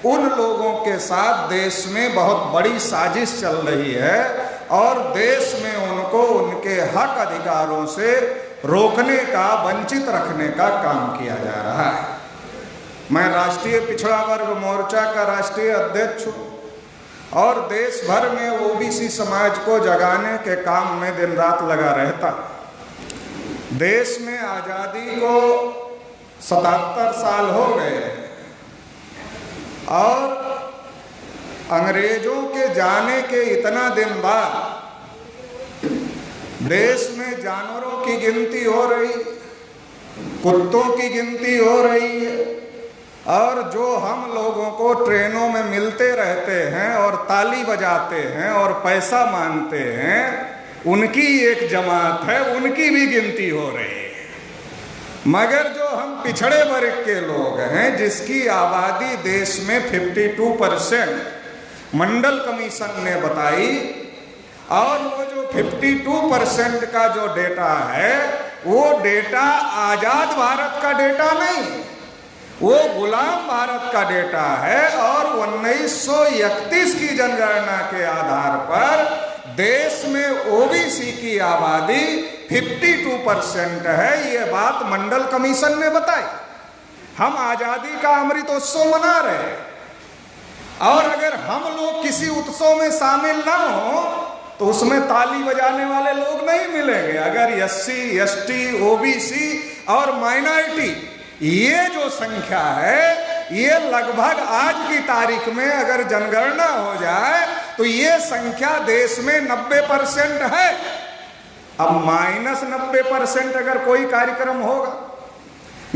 उन लोगों के साथ देश में बहुत बड़ी साजिश चल रही है और देश में उनको उनके हक अधिकारों से रोकने का, वंचित रखने का काम किया जा रहा है। मैं राष्ट्रीय पिछड़ा वर्ग मोर्चा का राष्ट्रीय अध्यक्ष हूँ और देश भर में ओबीसी समाज को जगाने के काम में दिन रात लगा रहता। देश में आज़ादी को 77 साल हो गए और अंग्रेजों के जाने के इतना दिन बाद देश में जानवरों की गिनती हो रही, कुत्तों की गिनती हो रही है और जो हम लोगों को ट्रेनों में मिलते रहते हैं और ताली बजाते हैं और पैसा मांगते हैं, उनकी एक जमात है, उनकी भी गिनती हो रही है। मगर जो हम पिछड़े वर्ग के लोग हैं, जिसकी आबादी देश में 52% मंडल कमीशन ने बताई, और वो जो 52% का जो डेटा है वो डेटा आजाद भारत का डेटा नहीं, वो गुलाम भारत का डेटा है। और 1931 की जनगणना के आधार पर देश में ओबीसी की आबादी 52% है। ये बात मंडल कमीशन ने बताई। हम आजादी का अमृतोत्सव मना रहे हैं और अगर हम लोग किसी उत्सव में शामिल ना हो तो उसमें ताली बजाने वाले लोग नहीं मिलेंगे। अगर एससी, एसटी, ओबीसी और माइनॉरिटी, ये जो संख्या है, ये लगभग आज की तारीख में अगर जनगणना हो जाए तो ये संख्या देश में 90% है। अब -90% अगर कोई कार्यक्रम होगा,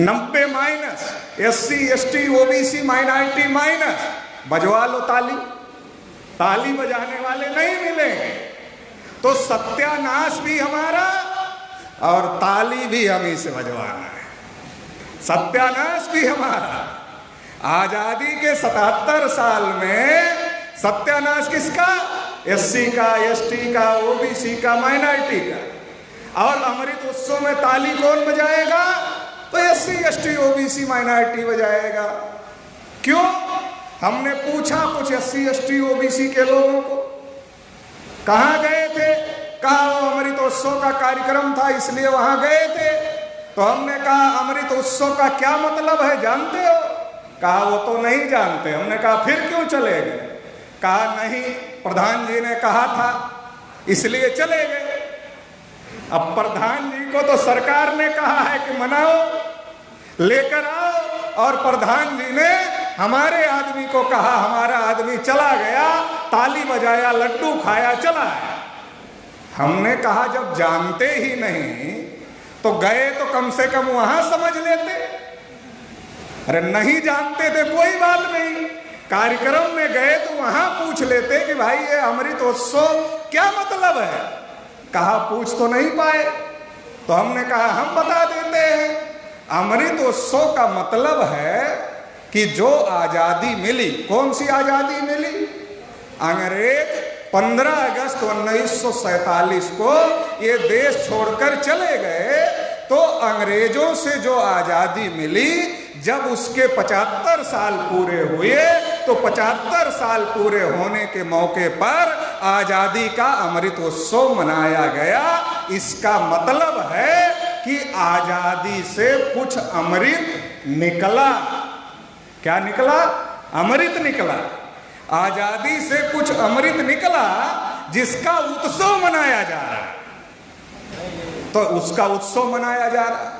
90 minus, SC, ST, OBC, minority minus, बजवा लो ताली। ताली बजाने वाले नहीं मिलेंगे तो सत्यानाश भी हमारा और ताली भी हम ही से बजवाना है। सत्यानाश भी हमारा। आजादी के 77 साल में सत्यानाश किसका? एससी का, एसटी का, ओबीसी का, माइनॉरिटी का। और अमृत उत्सव में ताली कौन बजाएगा? तो एससी, एसटी, ओबीसी, माइनॉरिटी बजाएगा। क्यों? हमने पूछा कुछ एससी, एसटी, ओबीसी के लोगों को, कहाँ गए थे? कहा वो अमृत उत्सव का कार्यक्रम था इसलिए वहां गए थे। तो हमने कहा अमृत उत्सव का क्या मतलब है, जानते हो? कहा वो तो नहीं जानते। हमने कहा फिर क्यों चले गए? कहा नहीं, प्रधान जी ने कहा था इसलिए चले गए। अब प्रधान जी को तो सरकार ने कहा है कि मनाओ, लेकर आओ, और प्रधान जी ने हमारे आदमी को कहा, हमारा आदमी चला गया, ताली बजाया, लड्डू खाया, चला आया। हमने कहा जब जानते ही नहीं तो गए तो कम से कम वहां समझ लेते। अरे नहीं जानते थे कोई बात नहीं, कार्यक्रम में गए तो वहां पूछ लेते कि भाई ये अमृतोत्सव क्या मतलब है। कहा पूछ तो नहीं पाए। तो हमने कहा हम बता देते हैं। अमृतोत्सव का मतलब है कि जो आजादी मिली, कौन सी आजादी मिली? अंग्रेज 15 अगस्त 1947 को ये देश छोड़कर चले गए तो अंग्रेजों से जो आजादी मिली, जब उसके 75 साल पूरे हुए तो 75 साल पूरे होने के मौके पर आजादी का अमृतोत्सव मनाया गया। इसका मतलब है कि आजादी से कुछ अमृत निकला। क्या निकला? अमृत निकला। आजादी से कुछ अमृत निकला जिसका उत्सव मनाया जा रहा है। तो उसका उत्सव मनाया जा रहा है।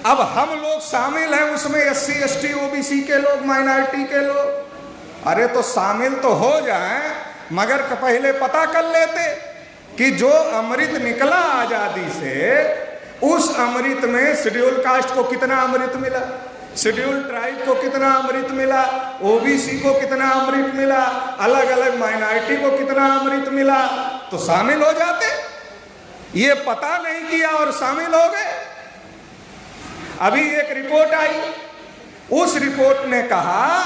अब हम लोग शामिल हैं उसमें, एससी, एसटी, ओबीसी के लोग, माइनॉरिटी के लोग। अरे तो शामिल तो हो जाएं, मगर पहले पता कर लेते कि जो अमृत निकला आजादी से, उस अमृत में शेड्यूल कास्ट को कितना अमृत मिला, शेड्यूल ट्राइब को कितना अमृत मिला, ओबीसी को कितना अमृत मिला, अलग अलग माइनॉरिटी को कितना अमृत मिला, तो शामिल हो जाते। ये पता नहीं किया और शामिल हो गए। अभी एक रिपोर्ट आई, उस रिपोर्ट ने कहा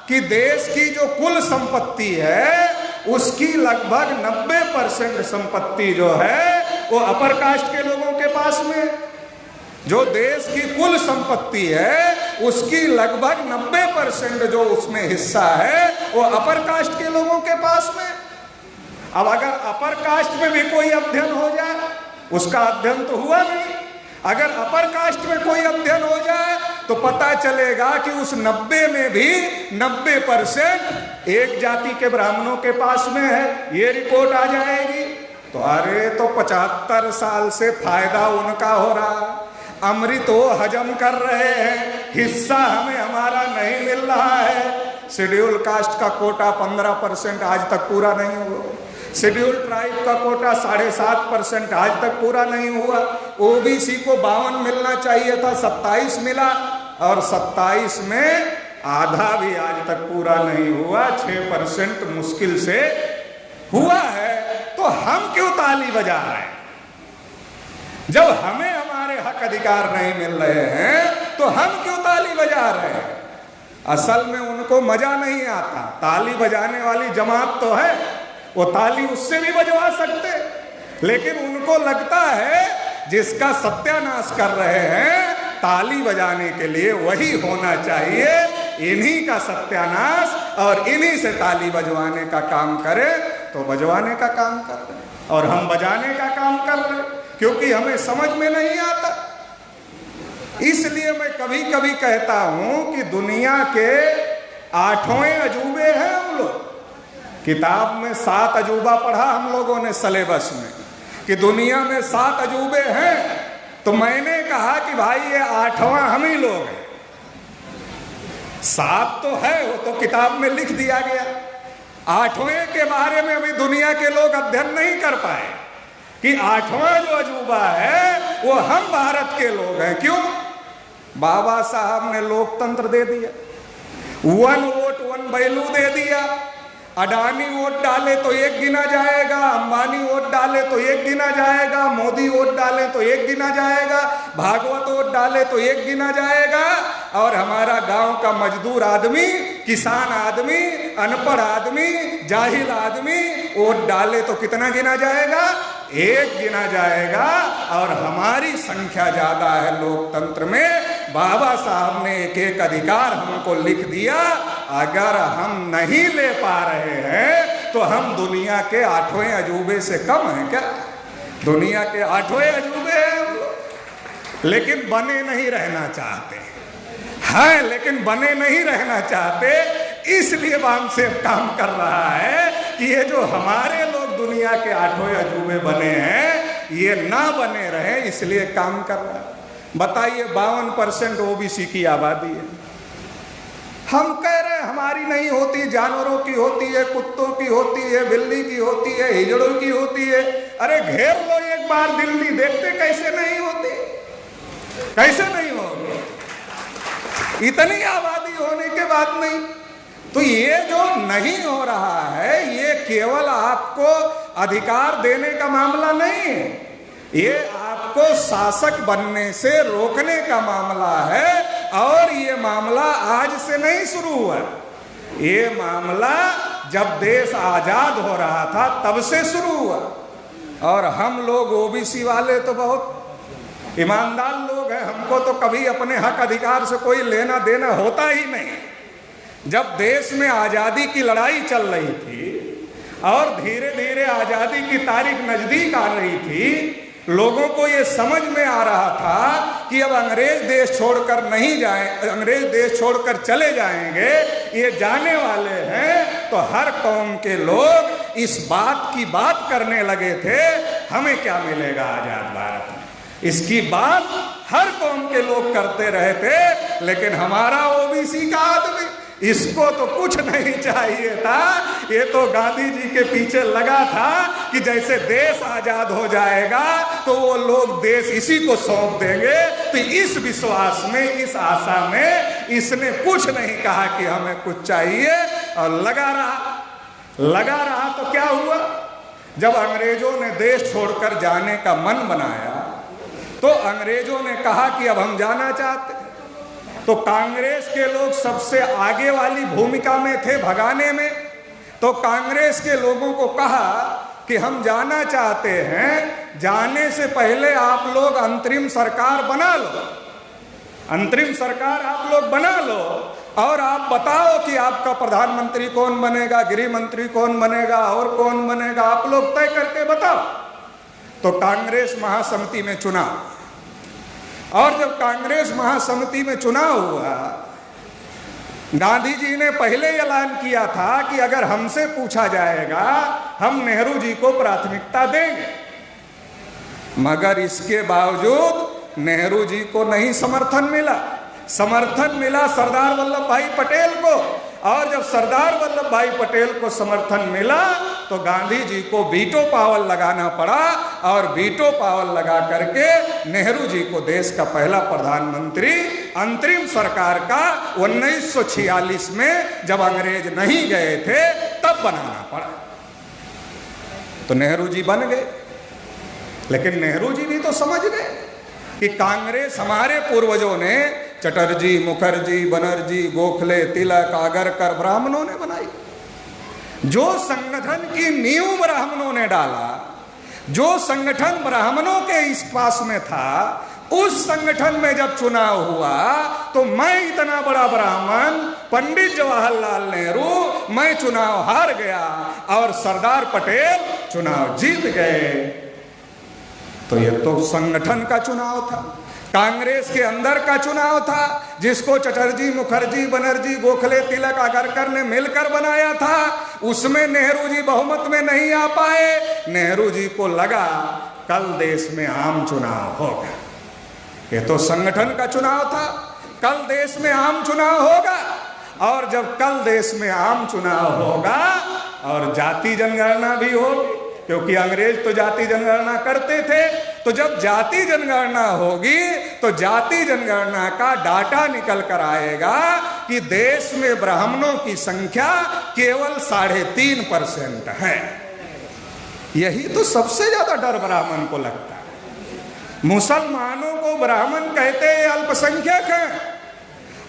कि देश की जो कुल संपत्ति है उसकी लगभग 90% संपत्ति जो है वो अपर कास्ट के लोगों के पास में। जो देश की कुल संपत्ति है उसकी लगभग 90% जो उसमें हिस्सा है वो अपर कास्ट के लोगों के पास में। अब अगर अपर कास्ट में भी कोई अध्ययन हो जाए, उसका अध्ययन तो हुआ नहीं, अगर अपर कास्ट में कोई अध्ययन हो जाए तो पता चलेगा कि उस 90 में भी 90% एक जाति के ब्राह्मणों के पास में है, ये रिपोर्ट आ जाएगी। तो अरे तो 75 साल से फायदा उनका हो रहा है, अमृत वो हजम कर रहे हैं, हिस्सा हमें हमारा नहीं मिल रहा है। शेड्यूल कास्ट का कोटा 15% आज तक पूरा नहीं हुआ, शेड्यूल ट्राइब का कोटा 7.5% आज तक पूरा नहीं हुआ, ओबीसी को 52 मिलना चाहिए था, 27 मिला, और 27 में आधा भी आज तक पूरा नहीं हुआ, 6% मुश्किल से हुआ है। तो हम क्यों ताली बजा रहे हैं? जब हमें हमारे हक अधिकार नहीं मिल रहे हैं तो हम क्यों ताली बजा रहे हैं? असल में उनको मजा नहीं आता, ताली बजाने वाली जमात तो है, वो ताली उससे भी बजवा सकते, लेकिन उनको लगता है जिसका सत्यानाश कर रहे हैं ताली बजाने के लिए वही होना चाहिए, इन्हीं का सत्यानाश और इन्हीं से ताली बजवाने का काम करे तो बजवाने का काम कर रहे हैं और हम बजाने का काम कर रहे हैं, क्योंकि हमें समझ में नहीं आता। इसलिए मैं कभी कभी कहता हूं कि दुनिया के 8वें अजूबे हैं हम लोग। किताब में 7 अजूबा पढ़ा हम लोगों ने सिलेबस में कि दुनिया में 7 अजूबे हैं, तो मैंने कहा कि भाई ये 8वां हम ही लोग हैं। 7 तो है, वो तो किताब में लिख दिया गया, 8वें के बारे में अभी दुनिया के लोग अध्ययन नहीं कर पाए कि 8वां जो अजूबा है वो हम भारत के लोग हैं। क्यों? बाबा साहब ने लोकतंत्र दे दिया, 1 वोट 1 वैल्यू दे दिया। अडानी वोट डाले तो 1 गिना जाएगा, अंबानी वोट डाले तो 1 गिना जाएगा, मोदी वोट डाले तो 1 गिना जाएगा, भागवत वोट डाले तो 1 गिना जाएगा, और हमारा गांव का मजदूर आदमी, किसान आदमी, अनपढ़ आदमी, जाहिल आदमी वोट डाले तो कितना गिना जाएगा? 1 गिना जाएगा। और हमारी संख्या ज्यादा है लोकतंत्र में। बाबा साहब ने एक अधिकार हमको लिख दिया, अगर हम नहीं ले पा रहे हैं तो हम दुनिया के 8वें अजूबे से कम हैं क्या? दुनिया के 8वें अजूबे हैं हम लोग, लेकिन बने नहीं रहना चाहते हैं, लेकिन बने नहीं रहना चाहते। इसलिए हमसे काम कर रहा है कि ये जो हमारे लोग दुनिया के 8वें अजूबे बने हैं ये ना बने रहे, इसलिए काम कर रहा है। बताइए 52% ओबीसी की आबादी है, हम कह रहे हैं हमारी नहीं होती, जानवरों की होती है, कुत्तों की होती है, बिल्ली की होती है, हिजड़ों की होती है। अरे घेर लो एक बार दिल्ली, देखते कैसे नहीं होती, कैसे नहीं होगी, इतनी आबादी होने के बाद नहीं। तो ये जो नहीं हो रहा है ये केवल आपको अधिकार देने का मामला नहीं है, ये आपको शासक बनने से रोकने का मामला है। और ये मामला आज से नहीं शुरू हुआ, ये मामला जब देश आजाद हो रहा था तब से शुरू हुआ। और हम लोग ओबीसी वाले तो बहुत ईमानदार लोग हैं, हमको तो कभी अपने हक अधिकार से कोई लेना देना होता ही नहीं। जब देश में आजादी की लड़ाई चल रही थी और धीरे धीरे आजादी की तारीख नजदीक आ रही थी, लोगों को ये समझ में आ रहा था कि अब अंग्रेज देश छोड़कर नहीं जाए, अंग्रेज देश छोड़कर चले जाएंगे, ये जाने वाले हैं। तो हर कौम के लोग इस बात की बात करने लगे थे, हमें क्या मिलेगा आजाद भारत में, इसकी बात हर कौम के लोग करते रहे थे। लेकिन हमारा ओबीसी का आदमी, इसको तो कुछ नहीं चाहिए था, ये तो गांधी जी के पीछे लगा था कि जैसे देश आजाद हो जाएगा तो वो लोग देश इसी को सौंप देंगे। तो इस विश्वास में, इस आशा में इसने कुछ नहीं कहा कि हमें कुछ चाहिए, और लगा रहा। तो क्या हुआ? जब अंग्रेजों ने देश छोड़कर जाने का मन बनाया तो अंग्रेजों ने कहा कि अब हम जाना चाहते हैं। तो कांग्रेस के लोग सबसे आगे वाली भूमिका में थे भगाने में। तो कांग्रेस के लोगों को कहा कि हम जाना चाहते हैं, जाने से पहले आप लोग अंतरिम सरकार बना लो, अंतरिम सरकार आप लोग बना लो और आप बताओ कि आपका प्रधानमंत्री कौन बनेगा, गृह मंत्री कौन बनेगा और कौन बनेगा, आप लोग तय करके बताओ। तो कांग्रेस महासमिति में चुनाव, और जब कांग्रेस महासमिति में चुनाव हुआ, गांधी जी ने पहले ऐलान किया था कि अगर हमसे पूछा जाएगा हम नेहरू जी को प्राथमिकता देंगे, मगर इसके बावजूद नेहरू जी को नहीं समर्थन मिला। समर्थन मिला सरदार वल्लभ भाई पटेल को, और जब सरदार वल्लभ भाई पटेल को समर्थन मिला तो गांधी जी को वीटो पावर लगाना पड़ा, और वीटो पावर लगा करके नेहरू जी को देश का पहला प्रधानमंत्री अंतरिम सरकार का 1946 में जब अंग्रेज नहीं गए थे तब बनाना पड़ा। तो नेहरू जी बन गए, लेकिन नेहरू जी भी तो समझ गए कि कांग्रेस हमारे पूर्वजों ने, चटर्जी, मुखर्जी, बनर्जी, गोखले, तिलक, आगरकर, ब्राह्मणों ने बनाई। जो संगठन की नींव ब्राह्मणों ने डाला, जो संगठन ब्राह्मणों के इस पास में था, उस संगठन में जब चुनाव हुआ तो मैं इतना बड़ा ब्राह्मण, पंडित जवाहरलाल नेहरू, मैं चुनाव हार गया और सरदार पटेल चुनाव जीत गए। तो ये तो संगठन का चुनाव था, कांग्रेस के अंदर का चुनाव था, जिसको चटर्जी, मुखर्जी, बनर्जी, गोखले, तिलक, आगरकर ने मिलकर बनाया था। उसमें नेहरू जी बहुमत में नहीं आ पाए। नेहरू जी को लगा कल देश में आम चुनाव होगा, ये तो संगठन का चुनाव था, कल देश में आम चुनाव होगा। और जब कल देश में आम चुनाव होगा और जाति जनगणना भी होगी, क्योंकि अंग्रेज तो जाति जनगणना करते थे, तो जब जाति जनगणना होगी तो जाति जनगणना का डाटा निकल कर आएगा कि देश में ब्राह्मणों की संख्या केवल 3.5% है। यही तो सबसे ज्यादा डर ब्राह्मण को लगता है। मुसलमानों को ब्राह्मण कहते हैं अल्पसंख्यक हैं,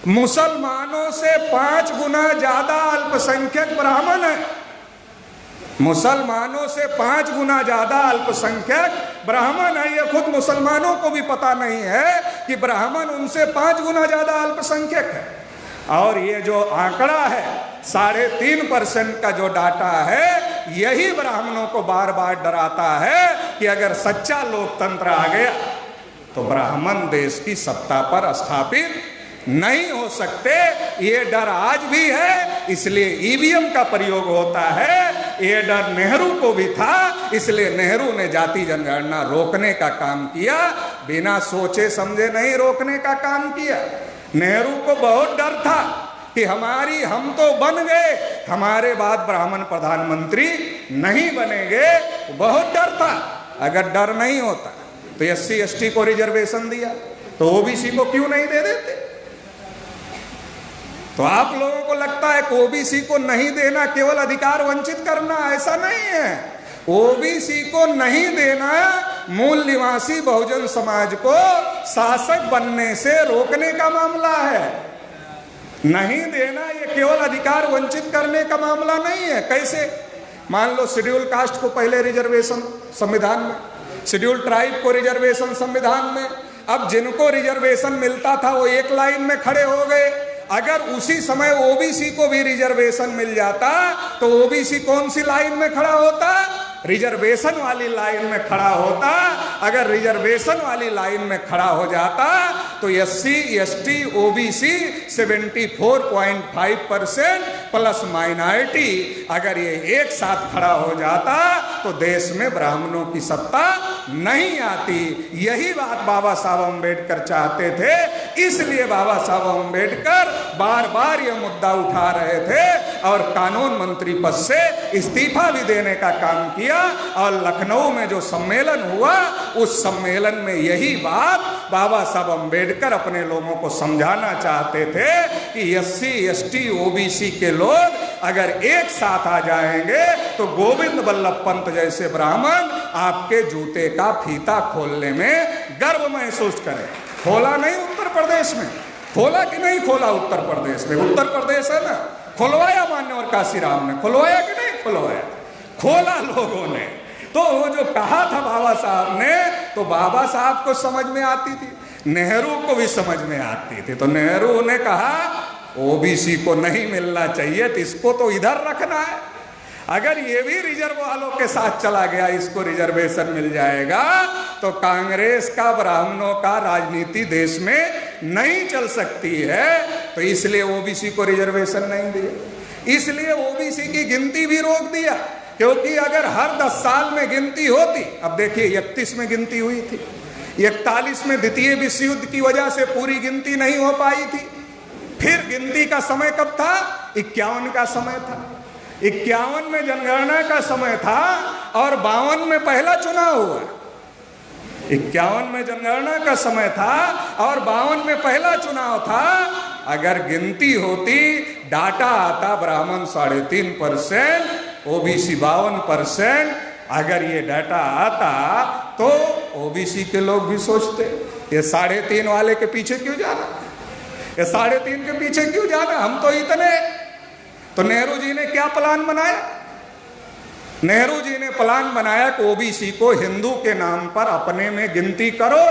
मुसलमानों से 5 गुना ज्यादा अल्पसंख्यक ब्राह्मण है, मुसलमानों से 5 गुना ज्यादा अल्पसंख्यक ब्राह्मण है। ये खुद मुसलमानों को भी पता नहीं है कि ब्राह्मण उनसे 5 गुना ज्यादा अल्पसंख्यक है। और ये जो आंकड़ा है 3.5% का जो डाटा है, यही ब्राह्मणों को बार बार डराता है कि अगर सच्चा लोकतंत्र आ गया तो ब्राह्मण देश की सत्ता पर स्थापित नहीं हो सकते। ये डर आज भी है, इसलिए ईवीएम का प्रयोग होता है। ये डर नेहरू को भी था, इसलिए नेहरू ने जाति जनगणना रोकने का काम किया, बिना सोचे समझे नहीं रोकने का काम किया। नेहरू को बहुत डर था कि हम तो बन गए, हमारे बाद ब्राह्मण प्रधानमंत्री नहीं बनेंगे, बहुत डर था। अगर डर नहीं होता तो SC ST को रिजर्वेशन दिया तो OBC को क्यों नहीं दे देते? तो आप लोगों को लगता है कि OBC को नहीं देना केवल अधिकार वंचित करना, ऐसा नहीं है। OBC को नहीं देना मूल निवासी बहुजन समाज को शासक बनने से रोकने का मामला है। नहीं देना ये केवल अधिकार वंचित करने का मामला नहीं है। कैसे? मान लो शेड्यूल कास्ट को पहले रिजर्वेशन संविधान में, शेड्यूल ट्राइब को रिजर्वेशन संविधान में, अब जिनको रिजर्वेशन मिलता था वो एक लाइन में खड़े हो गए। अगर उसी समय OBC को भी रिजर्वेशन मिल जाता तो OBC कौन सी लाइन में खड़ा होता? रिजर्वेशन वाली लाइन में खड़ा होता। अगर रिजर्वेशन वाली लाइन में खड़ा हो जाता तो SC ST OBC 74.5% plus minority, अगर ये एक साथ खड़ा हो जाता तो देश में ब्राह्मणों की सत्ता नहीं आती। यही बात बाबा साहब अम्बेडकर चाहते थे, इसलिए बाबा साहब अम्बेडकर बार बार यह मुद्दा उठा रहे थे और कानून मंत्री पद से इस्तीफा भी देने का काम किया। और लखनऊ में जो सम्मेलन हुआ, उस सम्मेलन में यही बात बाबा साहब अम्बेडकर अपने लोगों को समझाना चाहते थे कि SC ST OBC के लोग अगर एक साथ आ जाएंगे तो गोविंद बल्लभ पंत जैसे ब्राह्मण आपके जूते का फीता खोलने में गर्व महसूस करें। खोला नहीं उत्तर प्रदेश में, खोला कि नहीं खोला उत्तर प्रदेश में? उत्तर प्रदेश है ना, खुलवाया मान्यवर काशीराम ने, खुलवाया कि नहीं खुलवाया? खोला लोगों ने। तो वो जो कहा था बाबा साहब ने, तो बाबा साहब को समझ में आती थी, नेहरू को भी समझ में आती थी। तो नेहरू ने कहा ओबीसी को नहीं मिलना चाहिए, तो इसको तो इधर रखना है। अगर ये भी रिजर्व वालों के साथ चला गया, इसको रिजर्वेशन मिल जाएगा, तो कांग्रेस का ब्राह्मणों का राजनीति देश में नहीं चल सकती है। तो इसलिए ओबीसी को रिजर्वेशन नहीं दिया, इसलिए ओबीसी की गिनती भी रोक दिया। क्योंकि अगर हर 10 साल में गिनती होती, अब देखिए 31 में गिनती हुई थी, 41 में द्वितीय विश्व युद्ध की वजह से पूरी गिनती नहीं हो पाई थी। फिर गिनती का समय कब था? 51 का समय था। 51 में जनगणना का समय था और 52 में पहला चुनाव हुआ। 51 में जनगणना का समय था और 52 में पहला चुनाव था। अगर गिनती होती, डाटा आता ब्राह्मण 3.5%, ओबीसी 52%, अगर ये डाटा आता तो ओबीसी के लोग भी सोचते ये 3.5 वाले के पीछे क्यों जाना, ये 3.5 के पीछे क्यों जाना, हम तो इतने। तो नेहरू जी ने क्या प्लान बनाया? नेहरू जी ने प्लान बनाया कि ओबीसी को हिंदू के नाम पर अपने में गिनती करो।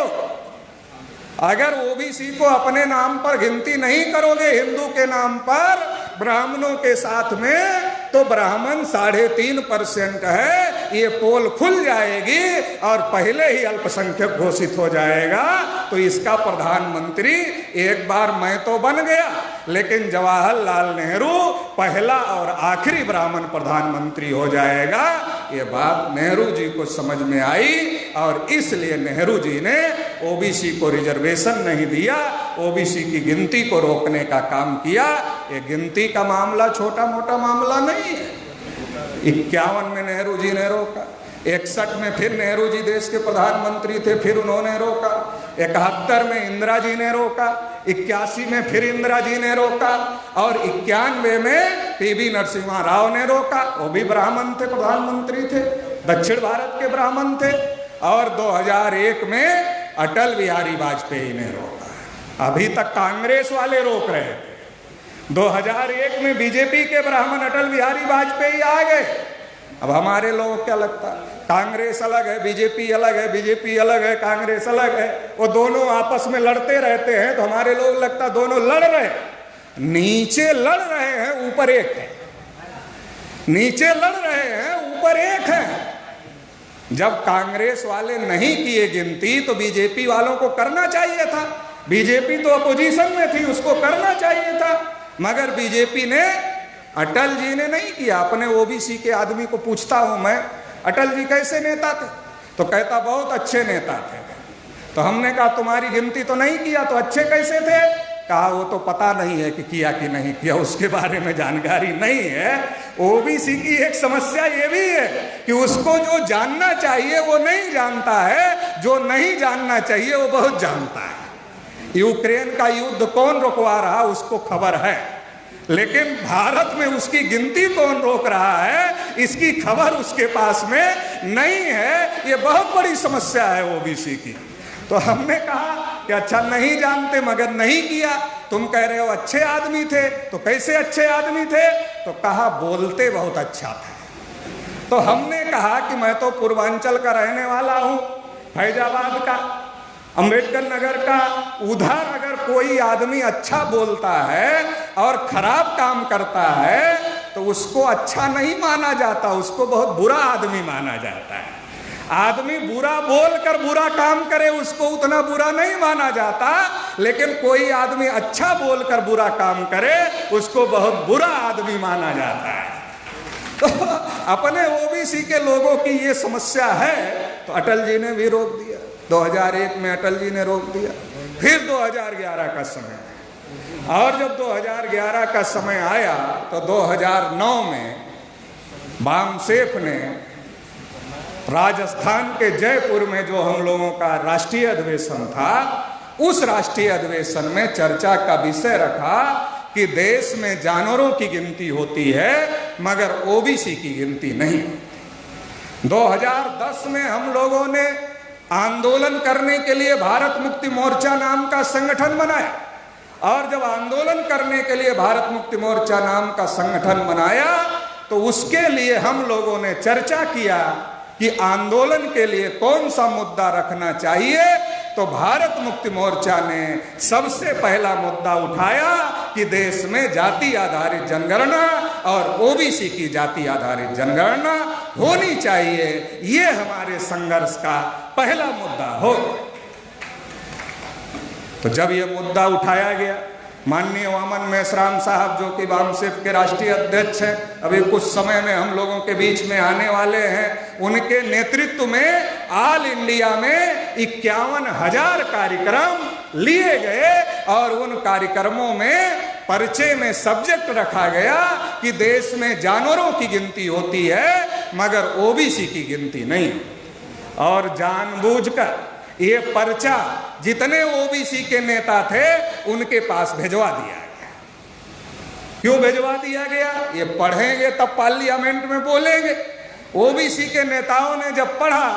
अगर ओबीसी को अपने नाम पर गिनती नहीं करोगे हिंदू के नाम पर ब्राह्मणों के साथ में, तो ब्राह्मण 3.5% है, ये पोल खुल जाएगी और पहले ही अल्पसंख्यक घोषित हो जाएगा। तो इसका प्रधानमंत्री एक बार मैं तो बन गया, लेकिन जवाहरलाल नेहरू पहला और आखिरी ब्राह्मण प्रधानमंत्री हो जाएगा। ये बात नेहरू जी को समझ में आई और इसलिए नेहरू जी ने ओबीसी को रिजर्वेशन नहीं दिया, ओबीसी की गिनती को रोकने का काम किया। ये गिनती का मामला छोटा मोटा मामला नहीं है। 51 में नेहरू जी ने रोका, 61 में फिर नेहरू जी देश के प्रधानमंत्री थे, फिर उन्होंने रोका, 71 में इंदिरा जी ने रोका, 81 में फिर इंदिरा जी ने रोका और 91 में पीवी नरसिम्हा राव ने रोका। वो भी ब्राह्मण थे, प्रधानमंत्री थे, दक्षिण भारत के ब्राह्मण थे। और 2001 में अटल बिहारी वाजपेयी ने रोका। अभी तक कांग्रेस वाले रोक रहे थे। 2001 में बीजेपी के ब्राह्मण अटल बिहारी वाजपेयी आ गए। अब हमारे लोगों को क्या लगता है? कांग्रेस अलग है, बीजेपी अलग है, बीजेपी अलग है, कांग्रेस अलग है, वो दोनों आपस में लड़ते रहते हैं। तो हमारे लोग लगता दोनों लड़ रहे, नीचे लड़ रहे हैं, ऊपर एक है। नीचे लड़ रहे हैं, ऊपर एक है। जब कांग्रेस वाले नहीं किए गिनती तो बीजेपी वालों को करना चाहिए था। बीजेपी तो अपोजिशन में थी, उसको करना चाहिए था, मगर बीजेपी ने, अटल जी ने नहीं किया। अपने ओबीसी के आदमी को पूछता हूं मैं, अटल जी कैसे नेता थे? तो कहता बहुत अच्छे नेता थे। तो हमने कहा तुम्हारी गिनती तो नहीं किया, तो अच्छे कैसे थे? कहा वो तो पता नहीं है कि किया कि नहीं किया, उसके बारे में जानकारी नहीं है। ओबीसी की एक समस्या ये भी है कि उसको जो जानना चाहिए वो नहीं जानता है, जो नहीं जानना चाहिए वो बहुत जानता है। यूक्रेन का युद्ध कौन रुकवा रहा उसको खबर है, लेकिन भारत में उसकी गिनती कौन रोक रहा है इसकी खबर उसके पास में नहीं है। ये बहुत बड़ी समस्या है ओबीसी की। तो हमने कहा कि अच्छा नहीं जानते मगर नहीं किया। तुम कह रहे हो अच्छे आदमी थे, तो कैसे अच्छे आदमी थे? तो कहा बोलते बहुत अच्छा था। तो हमने कहा कि मैं तो पूर्वांचल का रहने वाला हूं, फैजाबाद का, अंबेडकर नगर का। उधर अगर कोई आदमी अच्छा बोलता है और खराब काम करता है तो उसको अच्छा नहीं माना जाता, उसको बहुत बुरा आदमी माना जाता है। आदमी बुरा बोलकर बुरा काम करे उसको उतना बुरा नहीं माना जाता, लेकिन कोई आदमी अच्छा बोलकर बुरा काम करे उसको बहुत बुरा आदमी माना जाता है। तो अपने ओबीसी के लोगों की ये समस्या है, तो अटल जी ने भी रोक दिया। 2001 में अटल जी ने रोक दिया। फिर 2011 का समय, और जब 2011 का समय आया तो 2009 में बामसेफ ने राजस्थान के जयपुर में जो हम लोगों का राष्ट्रीय अधिवेशन था, उस राष्ट्रीय अधिवेशन में चर्चा का विषय रखा कि देश में जानवरों की गिनती होती है मगर ओबीसी की गिनती नहीं। 2010 में हम लोगों ने आंदोलन करने के लिए भारत मुक्ति मोर्चा नाम का संगठन बनाया, और जब आंदोलन करने के लिए भारत मुक्ति मोर्चा नाम का संगठन बनाया तो उसके लिए हम लोगों ने चर्चा किया कि आंदोलन के लिए कौन सा मुद्दा रखना चाहिए, तो भारत मुक्ति मोर्चा ने सबसे पहला मुद्दा उठाया कि देश में जाति आधारित जनगणना और ओबीसी की जाति आधारित जनगणना होनी चाहिए। ये हमारे संघर्ष का पहला मुद्दा हो। तो जब ये मुद्दा उठाया गया, माननीय वामन मेश्राम साहब जो कि वामसिफ के राष्ट्रीय अध्यक्ष हैं, अभी कुछ समय में हम लोगों के बीच में आने वाले हैं, उनके नेतृत्व में ऑल इंडिया में 51,000 कार्यक्रम लिए गए और उन कार्यक्रमों में पर्चे में सब्जेक्ट रखा गया कि देश में जानवरों की गिनती होती है मगर ओबीसी की गिनती नहीं। और जानबूझकर ये पर्चा जितने ओबीसी के नेता थे उनके पास भिजवा दिया गया। क्यों भिजवा दिया गया? ये पढ़ेंगे तब पार्लियामेंट में बोलेंगे। ओबीसी के नेताओं ने जब पढ़ा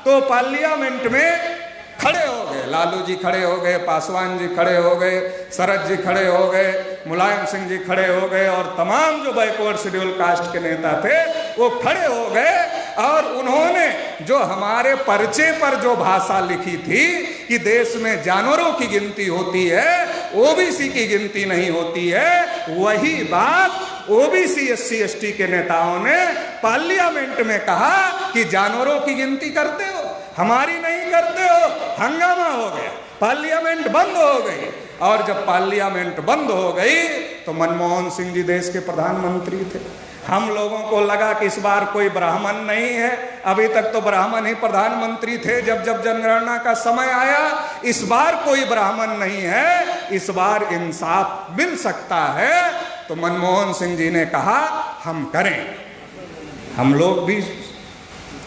तो पार्लियामेंट में खड़े हो गए, लालू जी खड़े हो गए, पासवान जी खड़े हो गए, शरद जी खड़े हो गए, मुलायम सिंह जी खड़े हो गए और तमाम जो बैकवर्ड शेड्यूल कास्ट के नेता थे वो खड़े हो गए और उन्होंने जो हमारे पर्चे पर जो भाषा लिखी थी कि देश में जानवरों की गिनती होती है, ओबीसी की गिनती नहीं होती है, वही बात ओबीसी एससी एसटी के नेताओं ने पार्लियामेंट में कहा कि जानवरों की गिनती करते हो, हमारी नहीं करते हो। हंगामा हो गया, पार्लियामेंट बंद हो गई। और जब पार्लियामेंट बंद हो गई तो मनमोहन सिंह जी देश के प्रधानमंत्री थे। हम लोगों को लगा कि इस बार कोई ब्राह्मण नहीं है, अभी तक तो ब्राह्मण ही प्रधानमंत्री थे जब जब जनगणना का समय आया, इस बार कोई ब्राह्मण नहीं है, इस बार इंसाफ मिल सकता है। तो मनमोहन सिंह जी ने कहा हम करें। हम लोग भी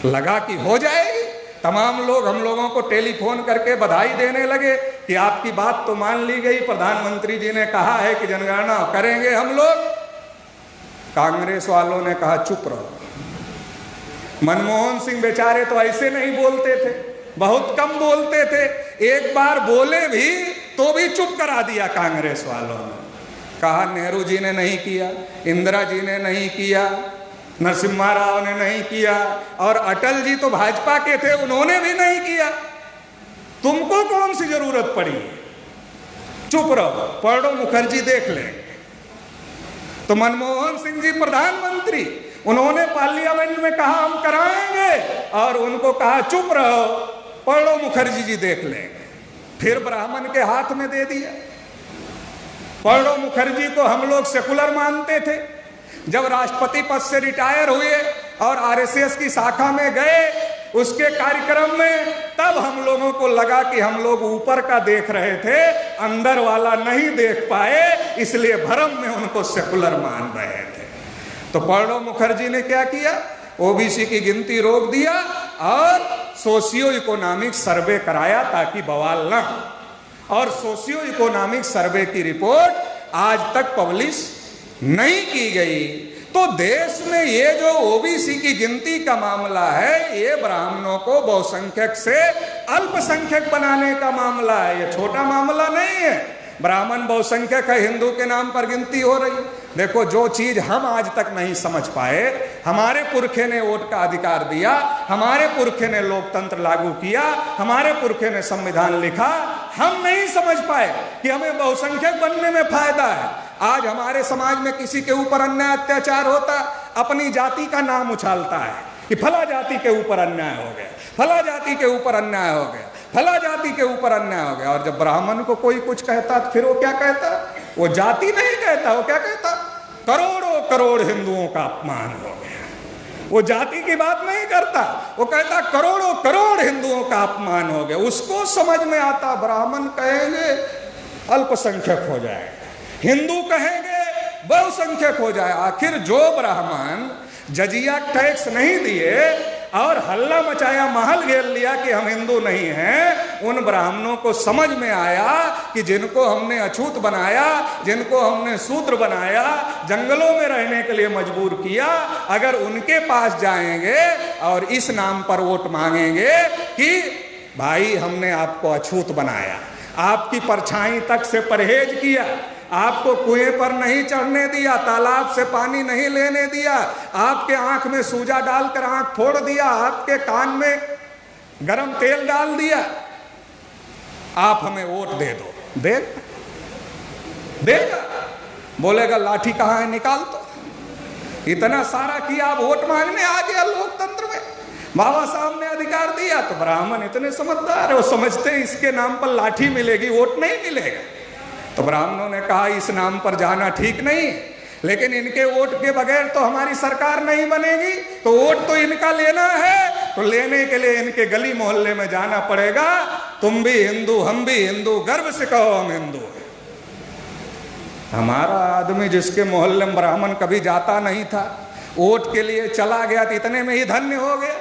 लगा कि हो जाएगी। तमाम लोग हम लोगों को टेलीफोन करके बधाई देने लगे कि आपकी बात तो मान ली गई, प्रधानमंत्री जी ने कहा है कि जनगणना करेंगे हम लोग। कांग्रेस वालों ने कहा चुप रहो। मनमोहन सिंह बेचारे तो ऐसे नहीं बोलते थे, बहुत कम बोलते थे, एक बार बोले भी तो भी चुप करा दिया कांग्रेस वालों ने। कहा नेहरू जी ने नहीं किया, इंदिरा जी ने नहीं किया, नरसिम्हा राव ने नहीं किया और अटल जी तो भाजपा के थे, उन्होंने भी नहीं किया, तुमको कौन सी जरूरत पड़ी? चुप रहो, प्रणब मुखर्जी देख लेंगे। तो मनमोहन सिंह जी प्रधानमंत्री, उन्होंने पार्लियामेंट में कहा हम कराएंगे और उनको कहा चुप रहो, प्रणब मुखर्जी जी देख लेंगे। फिर ब्राह्मण के हाथ में दे दिया। प्रणब मुखर्जी को हम लोग सेकुलर मानते थे, जब राष्ट्रपति पद से रिटायर हुए और आरएसएस की शाखा में गए उसके कार्यक्रम में, तब हम लोगों को लगा कि हम लोग ऊपर का देख रहे थे, अंदर वाला नहीं देख पाए, इसलिए भरम में उनको सेकुलर मान रहे थे। तो प्रणब मुखर्जी ने क्या किया? ओबीसी की गिनती रोक दिया और सोशियो इकोनॉमिक सर्वे कराया ताकि बवाल न हो। और सोशियो इकोनॉमिक सर्वे की रिपोर्ट आज तक पब्लिश नहीं की गई। तो देश में ये जो ओबीसी की गिनती का मामला है, ये ब्राह्मणों को बहुसंख्यक से अल्पसंख्यक बनाने का मामला है, ये छोटा मामला नहीं है। ब्राह्मण बहुसंख्यक है, हिंदू के नाम पर गिनती हो रही। देखो, जो चीज हम आज तक नहीं समझ पाए, हमारे पुरखे ने वोट का अधिकार दिया, हमारे पुरखे ने लोकतंत्र लागू किया, हमारे पुरखे ने संविधान लिखा, हम नहीं समझ पाए कि हमें बहुसंख्यक बनने में फायदा है। आज हमारे समाज में किसी के ऊपर अन्याय अत्याचार होता, अपनी जाति का नाम उछालता है कि फला जाति के ऊपर अन्याय हो गया, फला जाति के ऊपर अन्याय हो गया, फला जाति के ऊपर अन्याय हो गया। और जब ब्राह्मण को कोई कुछ कहता फिर वो क्या कहता? वो जाति नहीं कहता, वो क्या कहता? करोड़ों करोड़ हिंदुओं का अपमान हो गया। वो जाति की बात नहीं करता, वो कहता करोड़ों करोड़ हिंदुओं का अपमान हो गया। उसको समझ में आता, ब्राह्मण कहेंगे अल्पसंख्यक हो जाएगा, हिंदू कहेंगे बहुसंख्यक हो जाए। आखिर जो ब्राह्मण जजिया टैक्स नहीं दिए और हल्ला मचाया, महल घेर लिया कि हम हिंदू नहीं हैं, उन ब्राह्मणों को समझ में आया कि जिनको हमने अछूत बनाया, जिनको हमने शूद्र बनाया, जंगलों में रहने के लिए मजबूर किया, अगर उनके पास जाएंगे और इस नाम पर वोट मांगेंगे कि भाई हमने आपको अछूत बनाया, आपकी परछाई तक से परहेज किया, आपको कुएं पर नहीं चढ़ने दिया, तालाब से पानी नहीं लेने दिया, आपके आंख में सूजा डालकर आंख फोड़ दिया, आपके कान में गरम तेल डाल दिया, आप हमें वोट दे दो, देगा? बोलेगा लाठी कहां है, निकाल दो। इतना सारा किया, आप वोट मांगने आ गया लोकतंत्र में, बाबा साहब ने अधिकार दिया। तो ब्राह्मण इतने समझदार है, वो समझते हैं इसके नाम पर लाठी मिलेगी, वोट नहीं मिलेगा। तो ब्राह्मणों ने कहा इस नाम पर जाना ठीक नहीं, लेकिन इनके वोट के बगैर तो हमारी सरकार नहीं बनेगी, तो वोट तो इनका लेना है, तो लेने के लिए इनके गली मोहल्ले में जाना पड़ेगा। तुम भी हिंदू, हम भी हिंदू, गर्व से कहो हम हिंदू हैं। हमारा आदमी जिसके मोहल्ले में ब्राह्मण कभी जाता नहीं था, वोट के लिए चला गया तो इतने में ही धन्य हो गया,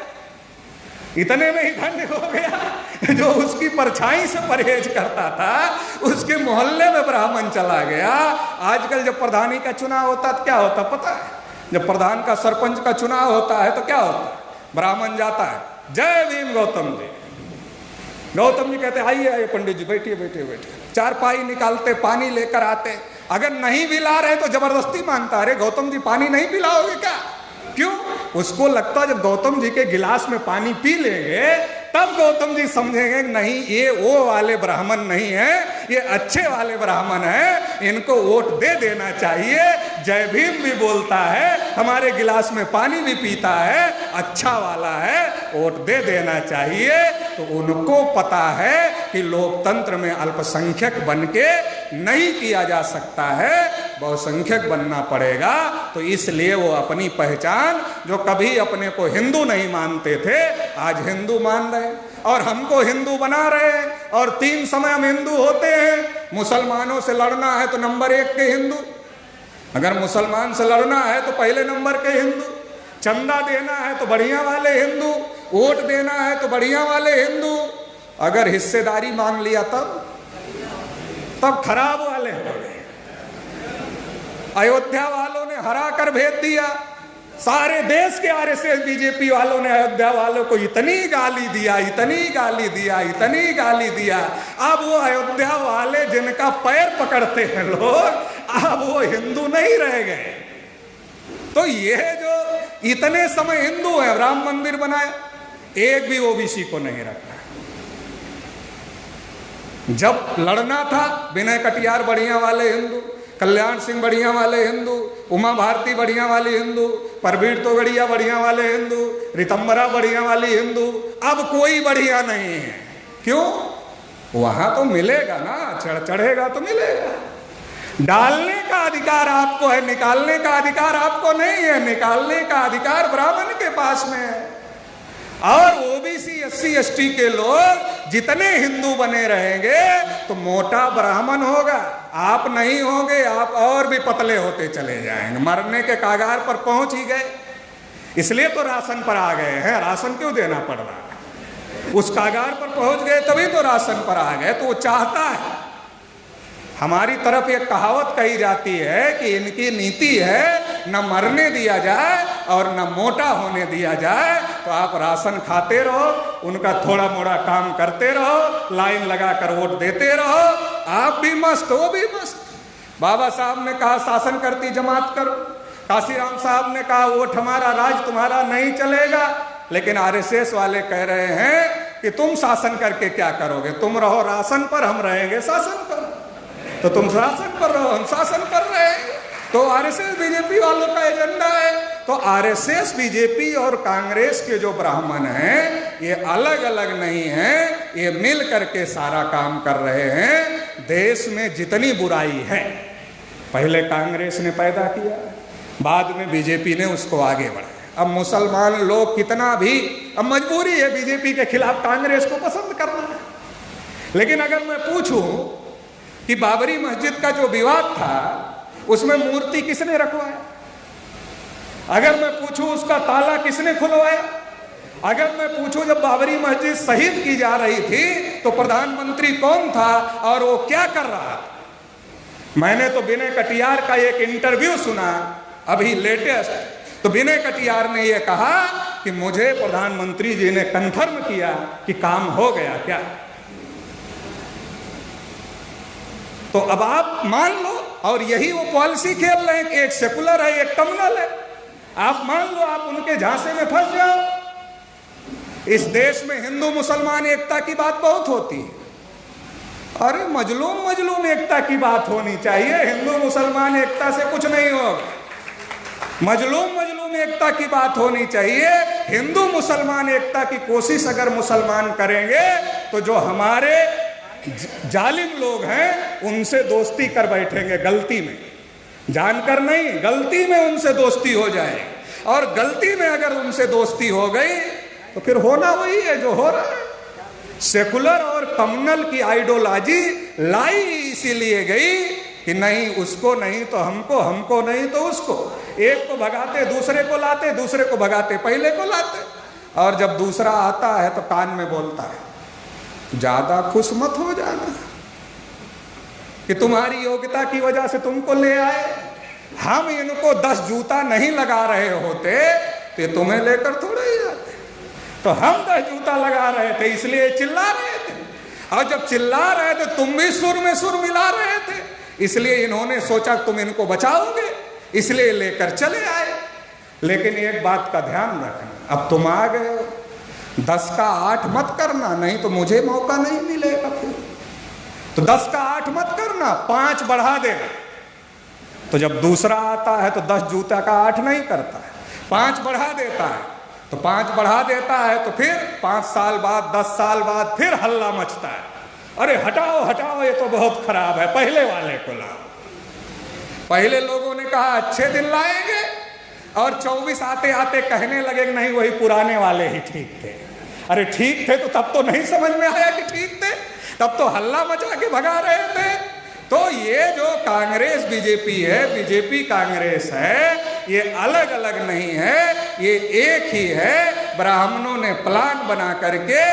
इतने में ही धन्य हो गया। जो उसकी परछाई से परहेज करता था, उसके मोहल्ले में ब्राह्मण चला गया। आजकल जब प्रधानी का चुनाव होता है तो क्या होता पता है? जब प्रधान का, सरपंच का चुनाव होता है तो क्या होता है? ब्राह्मण जाता है, जय भीम गौतम जी। गौतम जी कहते आइए आइए पंडित जी, बैठिए बैठिए बैठिए। चारपाई निकालते, पानी लेकर आते। अगर नहीं पिला रहे तो जबरदस्ती मांगता, अरे गौतम जी पानी नहीं पिलाओगे क्या? क्यों? उसको लगता जब गौतम जी के गिलास में पानी पी लेंगे तब गौतम जी समझेंगे कि नहीं ये वो वाले ब्राह्मण नहीं है, ये अच्छे वाले ब्राह्मण है, इनको वोट दे देना चाहिए। जय भीम भी बोलता है, हमारे गिलास में पानी भी पीता है, अच्छा वाला है, वोट दे देना चाहिए। तो उनको पता है कि लोकतंत्र में अल्पसंख्यक बन के नहीं किया जा सकता है, बहुसंख्यक बनना पड़ेगा। तो इसलिए वो अपनी पहचान, जो कभी अपने को हिंदू नहीं मानते थे, आज हिंदू मान रहे और हमको हिंदू बना रहे हैं। और 3 समय हम हिंदू होते हैं। मुसलमानों से लड़ना है तो नंबर 1 के हिंदू, अगर मुसलमान से लड़ना है तो पहले नंबर के हिंदू, चंदा देना है तो बढ़िया वाले हिंदू, वोट देना है तो बढ़िया वाले हिंदू, अगर हिस्सेदारी मांग लिया तब खराब वाले हो गए। अयोध्या वालों ने हरा कर भेज दिया, सारे देश के आरएसएस बीजेपी वालों ने अयोध्या वालों को इतनी गाली दिया, इतनी गाली दिया, इतनी गाली दिया। अब वो अयोध्या वाले जिनका पैर पकड़ते हैं लोग, अब वो हिंदू नहीं रह गए। तो ये जो इतने समय हिंदू है, राम मंदिर बनाया, एक भी ओबीसी को नहीं रखा। जब लड़ना था, विनय कटियार बढ़िया वाले हिंदू, कल्याण सिंह बढ़िया वाले हिंदू, उमा भारती बढ़िया वाली हिंदू, परवीर तोगड़िया बढ़िया वाले हिंदू, रितंबरा बढ़िया वाली हिंदू। अब कोई बढ़िया नहीं है। क्यों? वहां तो मिलेगा ना, चढ़ेगा तो मिलेगा। डालने का अधिकार आपको है, निकालने का अधिकार आपको नहीं है। निकालने का अधिकार ब्राह्मण के पास में है। और ओबीसी, एससी, एसटी के लोग जितने हिंदू बने रहेंगे तो मोटा ब्राह्मण होगा, आप नहीं होंगे, आप और भी पतले होते चले जाएंगे, मरने के कागार पर पहुंच ही गए। इसलिए तो राशन पर आ गए हैं। राशन क्यों देना पड़ रहा है? उस कागार पर पहुंच गए तभी तो राशन पर आ गए। तो वो चाहता है, हमारी तरफ एक कहावत कही जाती है कि इनकी नीति है न मरने दिया जाए और न मोटा होने दिया जाए। तो आप राशन खाते रहो, उनका थोड़ा मोड़ा काम करते रहो, लाइन लगाकर वोट देते रहो, आप भी मस्त, वो भी मस्त। बाबा साहब ने कहा शासन करती जमात करो, काशीराम साहब ने कहा वोट हमारा, राज तुम्हारा नहीं चलेगा। लेकिन आरएसएस वाले कह रहे हैं कि तुम शासन करके क्या करोगे? तुम रहो राशन पर, हम रहेंगे शासन पर। तो तुम शासन पर रहो, हम शासन कर रहे हैं। तो आरएसएस बीजेपी वालों का एजेंडा है। तो आरएसएस बीजेपी और कांग्रेस के जो ब्राह्मण हैं, ये अलग अलग नहीं हैं, ये मिल करके सारा काम कर रहे हैं। देश में जितनी बुराई है, पहले कांग्रेस ने पैदा किया, बाद में बीजेपी ने उसको आगे बढ़ाया। अब मुसलमान लोग कितना भी, अब मजबूरी है बीजेपी के खिलाफ कांग्रेस को पसंद करना है। लेकिन अगर मैं पूछूं कि बाबरी मस्जिद का जो विवाद था, उसमें मूर्ति किसने रखवाया? अगर मैं पूछूं उसका ताला किसने खुलवाया? अगर मैं पूछूं जब बाबरी मस्जिद शहीद की जा रही थी तो प्रधानमंत्री कौन था और वो क्या कर रहा था? मैंने तो विनय कटियार का एक इंटरव्यू सुना अभी लेटेस्ट, तो विनय कटियार ने यह कहा कि मुझे प्रधानमंत्री जी ने कंफर्म किया कि काम हो गया क्या। तो अब आप मान लो, और यही वो पॉलिसी खेल रहे हैं कि एक सेकुलर है एक कम्युनल है। आप मान लो, आप उनके झांसे में फंस जाओ। इस देश में हिंदू मुसलमान एकता की बात बहुत होती है। अरे मजलूम मजलूम एकता की बात होनी चाहिए, हिंदू मुसलमान एकता से कुछ नहीं होगा। मजलूम मजलूम एकता की बात होनी चाहिए। हिंदू मुसलमान एकता की कोशिश अगर मुसलमान करेंगे तो जो हमारे जालिम लोग हैं उनसे दोस्ती कर बैठेंगे, गलती में, जानकर नहीं, गलती में उनसे दोस्ती हो जाए। और गलती में अगर उनसे दोस्ती हो गई तो फिर होना वही है जो हो रहा है। सेकुलर और कम्युनल की आइडियोलॉजी लाई इसीलिए गई कि नहीं उसको नहीं तो हमको, हमको नहीं तो उसको, एक को भगाते दूसरे को लाते, दूसरे को भगाते पहले को लाते। और जब दूसरा आता है तो कान में बोलता है ज्यादा खुश मत हो जाना कि तुम्हारी योग्यता की वजह से तुमको ले आए, हम इनको 10 जूता नहीं लगा रहे होते तो ये तुम्हें लेकर थोड़े ही आते। तो हम 10 जूता लगा रहे थे इसलिए चिल्ला रहे थे, और जब चिल्ला रहे थे तुम भी सुर में सुर मिला रहे थे, इसलिए इन्होंने सोचा तुम इनको बचाओगे, इसलिए लेकर चले आए। लेकिन एक बात का ध्यान रखना, अब तुम आ गए हो, 10 का 8 मत करना, नहीं तो मुझे मौका नहीं मिलेगा फिर। तो 10 का 8 मत करना, 5 बढ़ा देना। तो जब दूसरा आता है तो 10 जूता का 8 नहीं करता है, 5 बढ़ा देता है। तो 5 बढ़ा देता है तो फिर 5 साल बाद, 10 साल बाद फिर हल्ला मचता है, अरे हटाओ हटाओ ये तो बहुत खराब है, पहले वाले को लाओ। पहले लोगों ने कहा अच्छे दिन लाएंगे, और 24 आते आते कहने लगे नहीं वही पुराने वाले ही ठीक थे। अरे ठीक थे तो तब तो नहीं समझ में आया कि ठीक थे, तब तो हल्ला मचा के भगा रहे थे। तो ये जो कांग्रेस बीजेपी है, बीजेपी कांग्रेस है, ये अलग अलग नहीं है, ये एक ही है। ब्राह्मणों ने प्लान बना करके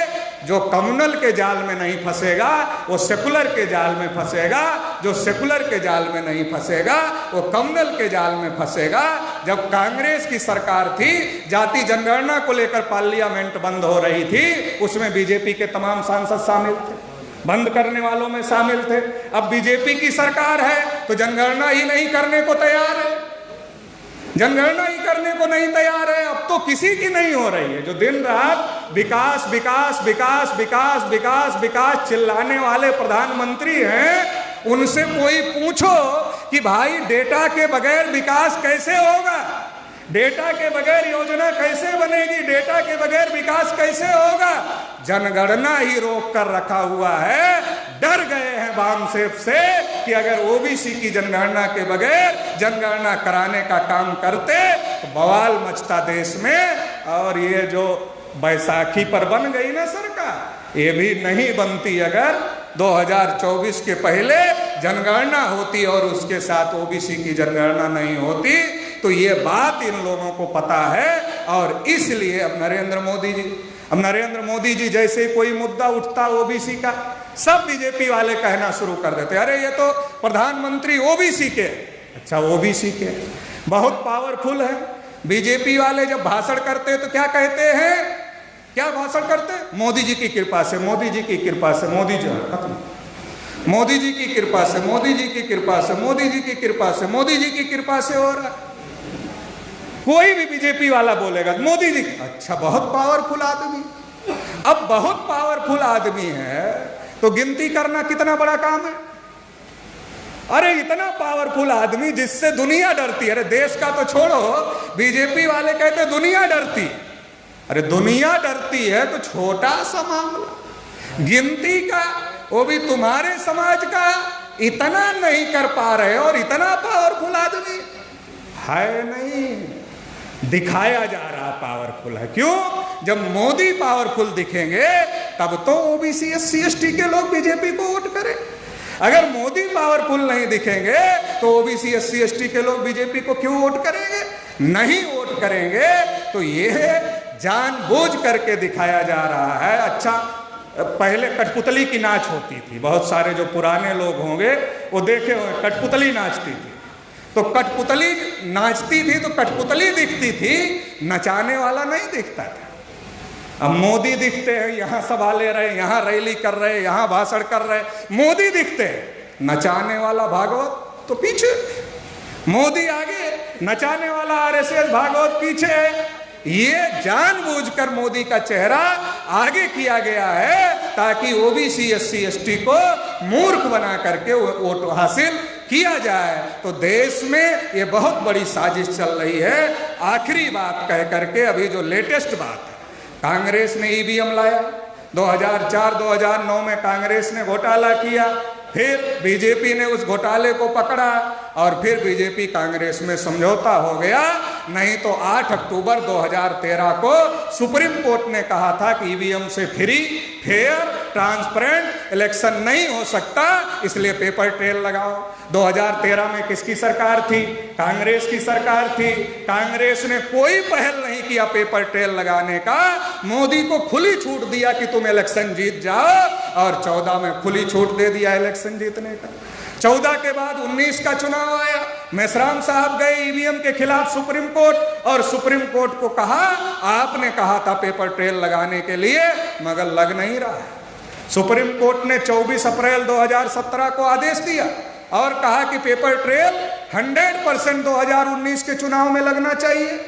जो कम्युनल के जाल में नहीं फंसेगा वो सेकुलर के जाल में फंसेगा, जो सेकुलर के जाल में नहीं फंसेगा वो कम्युनल के जाल में फंसेगा। जब कांग्रेस की सरकार थी, जाति जनगणना को लेकर पार्लियामेंट बंद हो रही थी, उसमें बीजेपी के तमाम सांसद शामिल थे, बंद करने वालों में शामिल थे। अब बीजेपी की सरकार है तो जनगणना ही नहीं करने को तैयार है, जनगणना ही करने को नहीं तैयार है। अब तो किसी की नहीं हो रही है। जो दिन रात विकास विकास विकास विकास विकास विकास चिल्लाने वाले प्रधानमंत्री हैं, उनसे कोई पूछो कि भाई डेटा के बगैर विकास कैसे होगा, डेटा के बगैर योजना कैसे बनेगी, डेटा के बगैर विकास कैसे होगा। जनगणना ही रोक कर रखा हुआ है। डर गए हैं वामसेफ से कि अगर ओबीसी की जनगणना के बगैर जनगणना कराने का काम करते तो बवाल मचता देश में। और ये जो बैसाखी पर बन गई ना सरकार, ये भी नहीं बनती अगर 2024 के पहले जनगणना होती और उसके साथ ओबीसी की जनगणना नहीं होती। तो ये बात इन लोगों को पता है, और इसलिए अब नरेंद्र मोदी जी जैसे कोई मुद्दा उठता ओबीसी का, सब बीजेपी वाले कहना शुरू कर देते अरे ये तो प्रधानमंत्री ओबीसी के। अच्छा ओबीसी के बहुत पावरफुल है। बीजेपी वाले जब भाषण करते तो क्या कहते हैं, क्या भाषण करते, मोदी जी की कृपा से, मोदी जी की कृपा से, मोदी जी मोदी जी की कृपा से, मोदी जी की कृपा से, मोदी जी की कृपा से, मोदी जी की कृपा से हो रहा। कोई भी बीजेपी वाला बोलेगा मोदी जी, अच्छा बहुत पावरफुल आदमी। अब बहुत पावरफुल आदमी है तो गिनती करना कितना बड़ा काम है। अरे इतना पावरफुल आदमी जिससे दुनिया डरती है। अरे देश का तो छोड़ो, बीजेपी वाले कहते दुनिया डरती। अरे दुनिया डरती है तो छोटा सा मामला गिनती का, वो भी तुम्हारे समाज का, इतना नहीं कर पा रहे और इतना पावरफुल आदमी है नहीं, दिखाया जा रहा पावरफुल है। क्यों? जब मोदी पावरफुल दिखेंगे तब तो ओबीसी एससी एसटी के लोग बीजेपी को वोट करें। अगर मोदी पावरफुल नहीं दिखेंगे तो ओबीसी एससी एसटी के लोग बीजेपी को क्यों वोट करेंगे? नहीं वोट करेंगे। तो ये जानबूझ करके दिखाया जा रहा है। अच्छा पहले कठपुतली की नाच होती थी, बहुत सारे जो पुराने लोग होंगे वो देखे होंगे, कठपुतली नाचती थी। तो कठपुतली नाचती थी तो कठपुतली दिखती थी, नचाने वाला नहीं दिखता था। अब मोदी दिखते हैं, यहाँ सभा ले रहे, यहाँ रैली कर रहे, यहाँ भाषण कर रहे, मोदी दिखते हैं, नचाने वाला भागवत तो पीछे, मोदी आगे, नचाने वाला आरएसएस भागवत पीछे। ये जानबूझकर मोदी का चेहरा आगे किया गया है ताकि ओबीसी एससी एसटी को मूर्ख बना करके वोट हासिल किया जाए। तो देश में ये बहुत बड़ी साजिश चल रही है। आखिरी बात कह करके अभी जो लेटेस्ट बात है, कांग्रेस ने ईवीएम लाया, 2004-2009 में कांग्रेस ने घोटाला किया, फिर बीजेपी ने उस घोटाले को पकड़ा और फिर बीजेपी कांग्रेस में समझौता हो गया। नहीं तो 8 अक्टूबर 2013 को सुप्रीम कोर्ट ने कहा था कि ईवीएम से फ्री, फेयर, ट्रांसपेरेंट इलेक्शन नहीं हो सकता, इसलिए पेपर ट्रेल लगाओ। 2013 में किसकी सरकार थी? कांग्रेस की सरकार थी। कांग्रेस ने कोई पहल नहीं किया पेपर ट्रेल लगाने का। मोदी को खुली छूट दिया कि तुम इलेक्शन जीत जाओ, और 14 में खुली छूट दे दिया इलेक्शन जीतने का। 14 के बाद 19 का चुनाव आया, मेश्राम साहब गए ईवीएम के खिलाफ सुप्रीम कोर्ट, और सुप्रीम कोर्ट को कहा आपने कहा था पेपर ट्रेल लगाने के लिए, मगर लग नहीं रहा है। सुप्रीम कोर्ट ने 24 अप्रैल 2017 को आदेश दिया और कहा कि पेपर ट्रेल 100% 2019 के चुनाव में लगना चाहिए।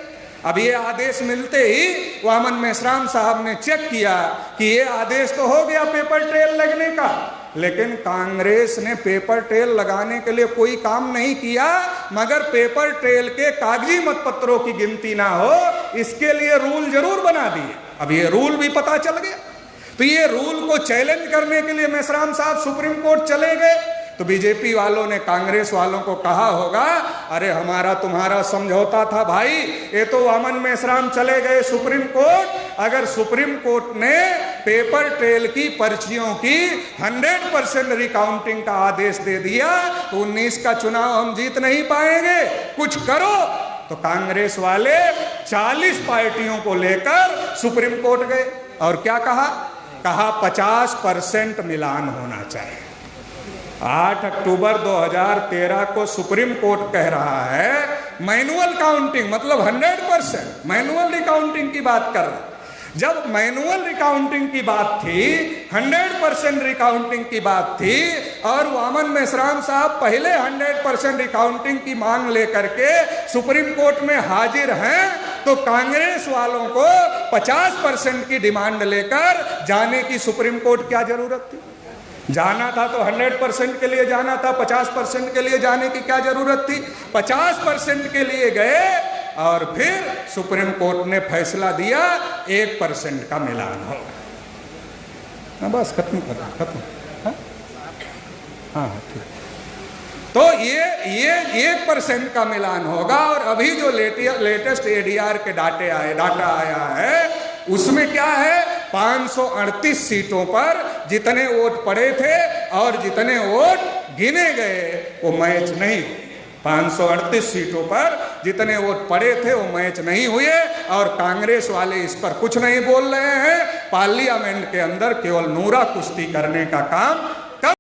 अब ये आदेश मिलते ही वामन मेश्राम साहब ने चेक किया कि ये आदेश तो हो गया पेपर ट्रेल लगने का, लेकिन कांग्रेस ने पेपर ट्रेल लगाने के लिए कोई काम नहीं किया, मगर पेपर ट्रेल के कागजी मतपत्रों की गिनती ना हो इसके लिए रूल जरूर बना दिए। अब ये रूल भी पता चल गया, तो ये रूल को चैलेंज करने के लिए मेश्राम साहब सुप्रीम कोर्ट चले गए। तो बीजेपी वालों ने कांग्रेस वालों को कहा होगा, अरे हमारा तुम्हारा समझौता था भाई, ये तो वामन मेश्राम चले गए सुप्रीम कोर्ट। अगर सुप्रीम कोर्ट ने पेपर ट्रेल की पर्चियों की 100% रिकाउंटिंग का आदेश दे दिया तो 19 का चुनाव हम जीत नहीं पाएंगे, कुछ करो। तो कांग्रेस वाले 40 पार्टियों को लेकर सुप्रीम कोर्ट गए और क्या कहा? 50% मिलान होना चाहिए। 8 अक्टूबर 2013 को सुप्रीम कोर्ट कह रहा है मैनुअल काउंटिंग, मतलब 100% मैनुअल रिकाउंटिंग की बात कर रहा है। जब मैनुअल रिकाउंटिंग की बात थी, 100% रिकाउंटिंग की बात थी, और वामन मेश्राम साहब पहले 100% रिकाउंटिंग की मांग लेकर के सुप्रीम कोर्ट में हाजिर हैं, तो कांग्रेस वालों को 50% की डिमांड लेकर जाने की सुप्रीम कोर्ट क्या जरूरत थी? जाना था तो 100% के लिए जाना था, 50% के लिए जाने की क्या जरूरत थी? 50% के लिए गए और फिर सुप्रीम कोर्ट ने फैसला दिया 1% का मिलान हो। हाँ बस खत्म। हाँ ठीक। तो ये 1% का मिलान होगा। और अभी जो लेटेस्ट एडीआर के डाटा आया है उसमें क्या है? 538 सीटों पर जितने वोट पड़े थे और जितने वोट गिने गए वो मैच नहीं हुए। 538 सीटों पर जितने वोट पड़े थे वो मैच नहीं हुए, और कांग्रेस वाले इस पर कुछ नहीं बोल रहे हैं। पार्लियामेंट के अंदर केवल नूरा कुश्ती करने का काम